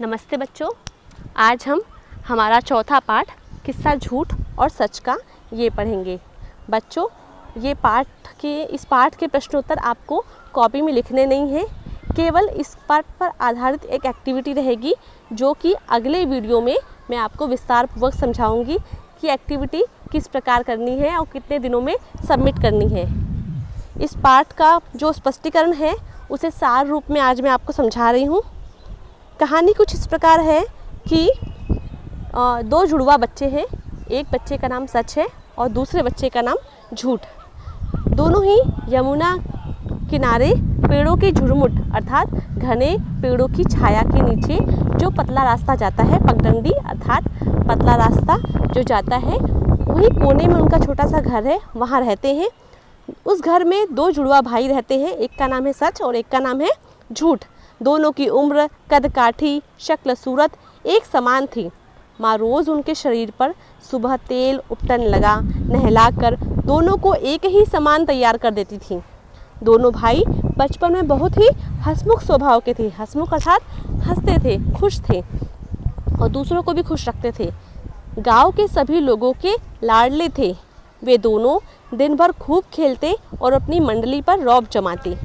नमस्ते बच्चों। आज हम हमारा चौथा पाठ किस्सा झूठ और सच का ये पढ़ेंगे। बच्चों, इस पाठ के प्रश्नोत्तर आपको कॉपी में लिखने नहीं हैं, केवल इस पाठ पर आधारित एक एक्टिविटी रहेगी जो कि अगले वीडियो में मैं आपको विस्तार पूर्वक समझाऊंगी कि एक्टिविटी किस प्रकार करनी है और कितने दिनों में सबमिट करनी है। इस पाठ का जो स्पष्टीकरण है उसे सार रूप में आज मैं आपको समझा रही हूँ। कहानी कुछ इस प्रकार है कि दो जुड़वा बच्चे हैं। एक बच्चे का नाम सच है और दूसरे बच्चे का नाम झूठ। दोनों ही यमुना किनारे पेड़ों की झुरमुट अर्थात घने पेड़ों की छाया के नीचे जो पतला रास्ता जाता है, पगडंडी अर्थात पतला रास्ता जो जाता है, वही कोने में उनका छोटा सा घर है, वहाँ रहते हैं। उस घर में दो जुड़वा भाई रहते हैं, एक का नाम है सच और एक का नाम है झूठ। दोनों की उम्र, कद काठी, शक्ल सूरत एक समान थी। माँ रोज़ उनके शरीर पर सुबह तेल उपटन लगा नहलाकर दोनों को एक ही समान तैयार कर देती थी। दोनों भाई बचपन में बहुत ही हंसमुख स्वभाव के थे। हंसमुख अर्थात हंसते थे, खुश थे और दूसरों को भी खुश रखते थे। गांव के सभी लोगों के लाडले थे। वे दोनों दिन भर खूब खेलते और अपनी मंडली पर रौब जमाते।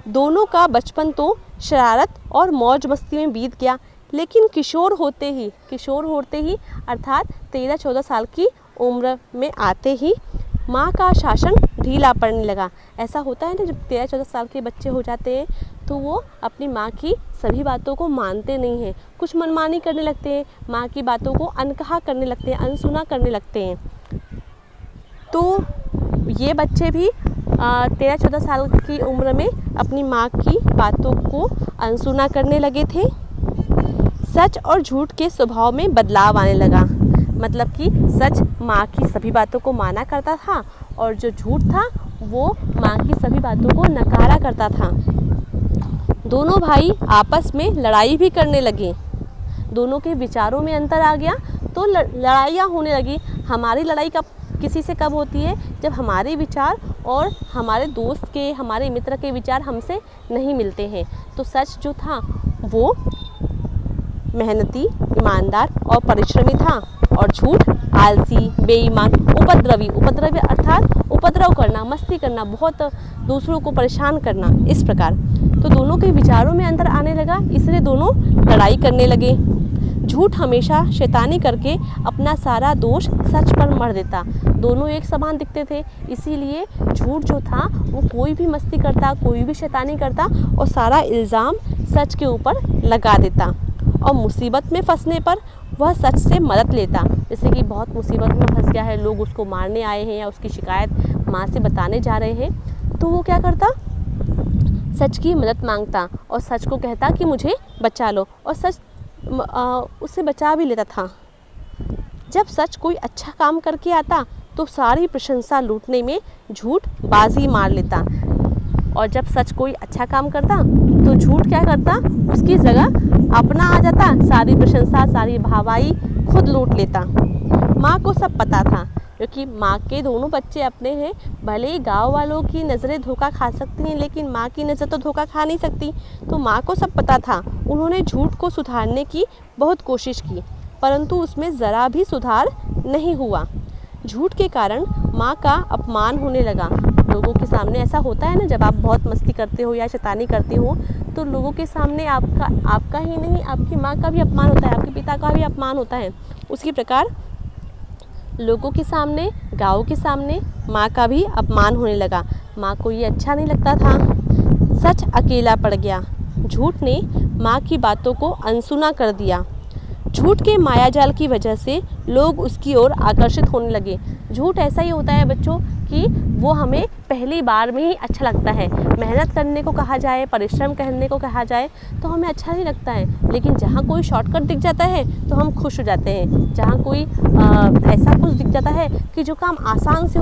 दोनों का बचपन तो शरारत और मौज मस्ती में बीत गया, लेकिन किशोर होते ही अर्थात 13-14 साल की उम्र में आते ही माँ का शासन ढीला पड़ने लगा। ऐसा होता है ना, जब 13-14 साल के बच्चे हो जाते हैं तो वो अपनी माँ की सभी बातों को मानते नहीं हैं, कुछ मनमानी करने लगते हैं, माँ की बातों को अनकहा करने लगते हैं, अनसुना करने लगते हैं। तो ये बच्चे भी 13-14 साल की उम्र में अपनी माँ की बातों को अनसुना करने लगे थे। सच और झूठ के स्वभाव में बदलाव आने लगा। मतलब कि सच माँ की सभी बातों को माना करता था और जो झूठ था वो माँ की सभी बातों को नकारा करता था। दोनों भाई आपस में लड़ाई भी करने लगे। दोनों के विचारों में अंतर आ गया तो लड़ाइयाँ होने लगी। हमारी लड़ाई किसी से कब होती है? जब हमारे विचार और हमारे दोस्त के, हमारे मित्र के विचार हमसे नहीं मिलते हैं। तो सच जो था वो मेहनती, ईमानदार और परिश्रमी था और झूठ आलसी, बेईमान, उपद्रवी अर्थात उपद्रव करना, मस्ती करना, बहुत दूसरों को परेशान करना, इस प्रकार। तो दोनों के विचारों में अंतर आने लगा, इसलिए दोनों लड़ाई करने लगे। झूठ हमेशा शैतानी करके अपना सारा दोष सच पर मढ़ देता। दोनों एक समान दिखते थे, इसीलिए झूठ जो था वो कोई भी मस्ती करता, कोई भी शैतानी करता और सारा इल्ज़ाम सच के ऊपर लगा देता। और मुसीबत में फंसने पर वह सच से मदद लेता। जैसे कि बहुत मुसीबत में फंस गया है, लोग उसको मारने आए हैं या उसकी शिकायत माँ से बताने जा रहे हैं, तो वो क्या करता? सच की मदद मांगता और सच को कहता कि मुझे बचा लो, और सच उससे बचा भी लेता था। जब सच कोई अच्छा काम करके आता तो सारी प्रशंसा लूटने में झूठ बाजी मार लेता, और जब सच कोई अच्छा काम करता तो झूठ क्या करता? उसकी जगह अपना आ जाता, सारी प्रशंसा, सारी वाहवाही खुद लूट लेता। माँ को सब पता था, क्योंकि माँ के दोनों बच्चे अपने हैं। भले ही गाँव वालों की नज़रें धोखा खा सकती हैं, लेकिन माँ की नज़र तो धोखा खा नहीं सकती। तो माँ को सब पता था। उन्होंने झूठ को सुधारने की बहुत कोशिश की, परंतु उसमें ज़रा भी सुधार नहीं हुआ। झूठ के कारण माँ का अपमान होने लगा। लोगों के सामने ऐसा होता है ना, जब आप बहुत मस्ती करते हो या शैतानी करते हो तो लोगों के सामने आपका ही नहीं, आपकी माँ का भी अपमान होता है, आपके पिता का भी अपमान होता है। उसी प्रकार लोगों के सामने, गाँव के सामने माँ का भी अपमान होने लगा। माँ को ये अच्छा नहीं लगता था। सच अकेला पड़ गया। झूठ ने माँ की बातों को अनसुना कर दिया। झूठ के मायाजाल की वजह से लोग उसकी ओर आकर्षित होने लगे। झूठ ऐसा ही होता है बच्चों कि वो हमें पहली बार में ही अच्छा लगता है। मेहनत करने को कहा जाए, परिश्रम करने को कहा जाए तो हमें अच्छा नहीं लगता है, लेकिन जहाँ कोई शॉर्टकट दिख जाता है तो हम खुश हो जाते हैं। जहाँ कोई ऐसा कुछ दिख जाता है कि जो काम आसानी से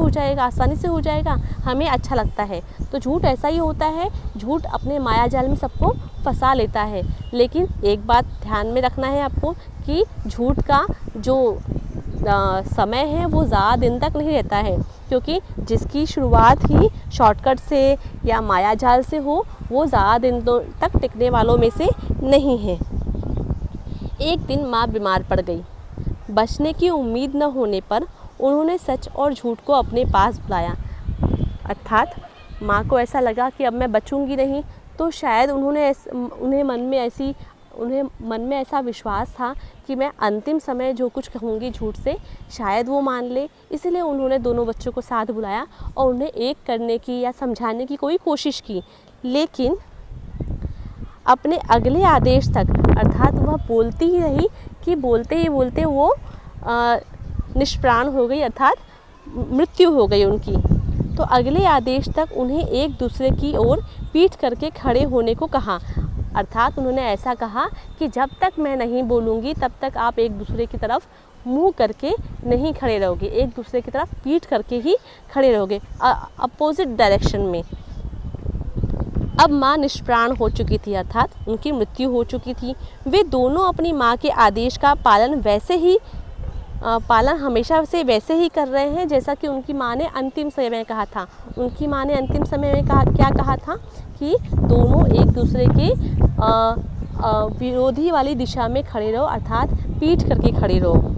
हो जाएगा, हमें अच्छा लगता है। तो झूठ ऐसा ही होता है। झूठ अपने मायाजाल में सबको फंसा लेता है। लेकिन एक बात ध्यान में रखना है आपको कि झूठ का जो समय है वो ज़्यादा दिन तक नहीं रहता है, क्योंकि जिसकी शुरुआत ही शॉर्टकट से या मायाजाल से हो वो ज़्यादा दिन तक टिकने वालों में से नहीं है। एक दिन माँ बीमार पड़ गई। बचने की उम्मीद न होने पर उन्होंने सच और झूठ को अपने पास बुलाया। अर्थात माँ को ऐसा लगा कि अब मैं बचूंगी नहीं, तो शायद उन्हें मन में ऐसा विश्वास था कि मैं अंतिम समय जो कुछ कहूँगी झूठ से शायद वो मान ले। इसलिए उन्होंने दोनों बच्चों को साथ बुलाया और उन्हें एक करने की या समझाने की कोई कोशिश की। लेकिन अपने अगले आदेश तक, अर्थात वह बोलती ही रही कि बोलते ही बोलते वो निष्प्राण हो गई, अर्थात मृत्यु हो गई उनकी। तो अगले आदेश तक उन्हें एक दूसरे की ओर पीठ करके खड़े होने को कहा। अर्थात उन्होंने ऐसा कहा कि जब तक मैं नहीं बोलूँगी तब तक आप एक दूसरे की तरफ मुंह करके नहीं खड़े रहोगे, एक दूसरे की तरफ पीठ करके ही खड़े रहोगे, अपोजिट डायरेक्शन में। अब माँ निष्प्राण हो चुकी थी, अर्थात उनकी मृत्यु हो चुकी थी। वे दोनों अपनी माँ के आदेश का पालन हमेशा से वैसे ही कर रहे हैं जैसा कि उनकी माँ ने अंतिम समय में कहा था। उनकी माँ ने अंतिम समय में क्या कहा था कि दोनों एक दूसरे के विरोधी वाली दिशा में खड़े रहो, अर्थात पीठ करके खड़े रहो।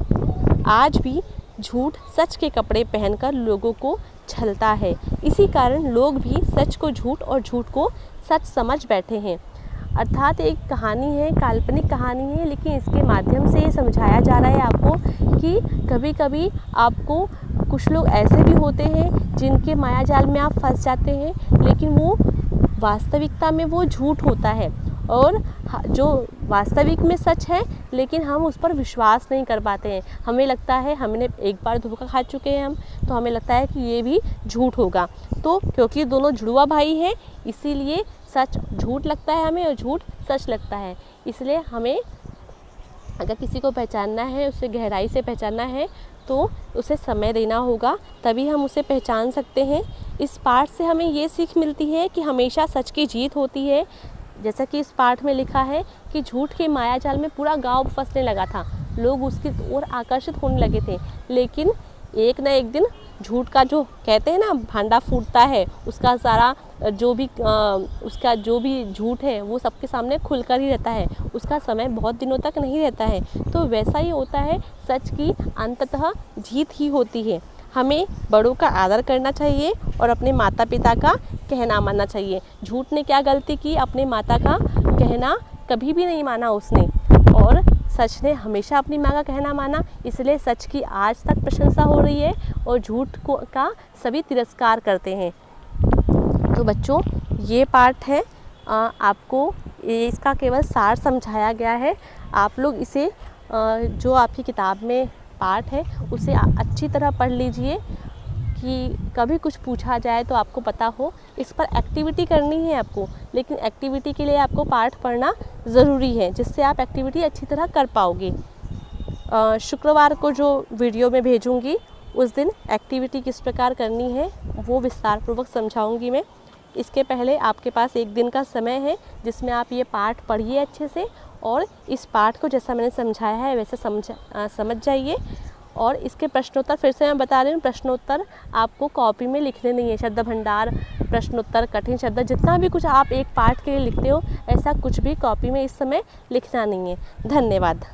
आज भी झूठ सच के कपड़े पहनकर लोगों को छलता है। इसी कारण लोग भी सच को झूठ और झूठ को सच समझ बैठे हैं। अर्थात एक कहानी है, काल्पनिक कहानी है, लेकिन इसके माध्यम से ये समझाया जा रहा है आपको कि कभी कभी आपको कुछ लोग ऐसे भी होते हैं जिनके मायाजाल में आप फंस जाते हैं, लेकिन वो वास्तविकता में वो झूठ होता है और जो वास्तविक में सच है लेकिन हम उस पर विश्वास नहीं कर पाते हैं। हमें लगता है, हमने एक बार धोखा खा चुके हैं तो हमें लगता है कि ये भी झूठ होगा। तो क्योंकि दोनों जुड़वा भाई हैं इसीलिए सच झूठ लगता है हमें और झूठ सच लगता है। इसलिए हमें अगर किसी को पहचानना है, उसे गहराई से पहचानना है तो उसे समय देना होगा, तभी हम उसे पहचान सकते हैं। इस पाठ से हमें ये सीख मिलती है कि हमेशा सच की जीत होती है। जैसा कि इस पाठ में लिखा है कि झूठ के मायाजाल में पूरा गांव फंसने लगा था, लोग उसकी ओर आकर्षित होने लगे थे, लेकिन एक न एक दिन झूठ का जो कहते हैं ना भांडा फूटता है, उसका सारा उसका जो भी झूठ है वो सबके सामने खुलकर ही रहता है, उसका समय बहुत दिनों तक नहीं रहता है। तो वैसा ही होता है, सच की अंततः जीत ही होती है। हमें बड़ों का आदर करना चाहिए और अपने माता पिता का कहना मानना चाहिए। झूठ ने क्या गलती की, अपने माता का कहना कभी भी नहीं माना उसने, और सच ने हमेशा अपनी माँ का कहना माना। इसलिए सच की आज तक प्रशंसा हो रही है और झूठ का सभी तिरस्कार करते हैं। तो बच्चों ये पाठ है, आपको इसका केवल सार समझाया गया है। आप लोग इसे जो आपकी किताब में पाठ है उसे अच्छी तरह पढ़ लीजिए कि कभी कुछ पूछा जाए तो आपको पता हो। इस पर एक्टिविटी करनी है आपको, लेकिन एक्टिविटी के लिए आपको पाठ पढ़ना ज़रूरी है, जिससे आप एक्टिविटी अच्छी तरह कर पाओगे। शुक्रवार को जो वीडियो मैं भेजूँगी उस दिन एक्टिविटी किस प्रकार करनी है वो विस्तार पूर्वक समझाऊँगी मैं। इसके पहले आपके पास एक दिन का समय है जिसमें आप ये पाठ पढ़िए अच्छे से, और इस पाठ को जैसा मैंने समझाया है वैसे समझ जाइए। और इसके प्रश्नोत्तर फिर से मैं बता रही हूँ, प्रश्नोत्तर आपको कॉपी में लिखने नहीं है। शब्द भंडार, प्रश्नोत्तर, कठिन शब्द, जितना भी कुछ आप एक पाठ के लिए लिखते हो ऐसा कुछ भी कॉपी में इस समय लिखना नहीं है। धन्यवाद।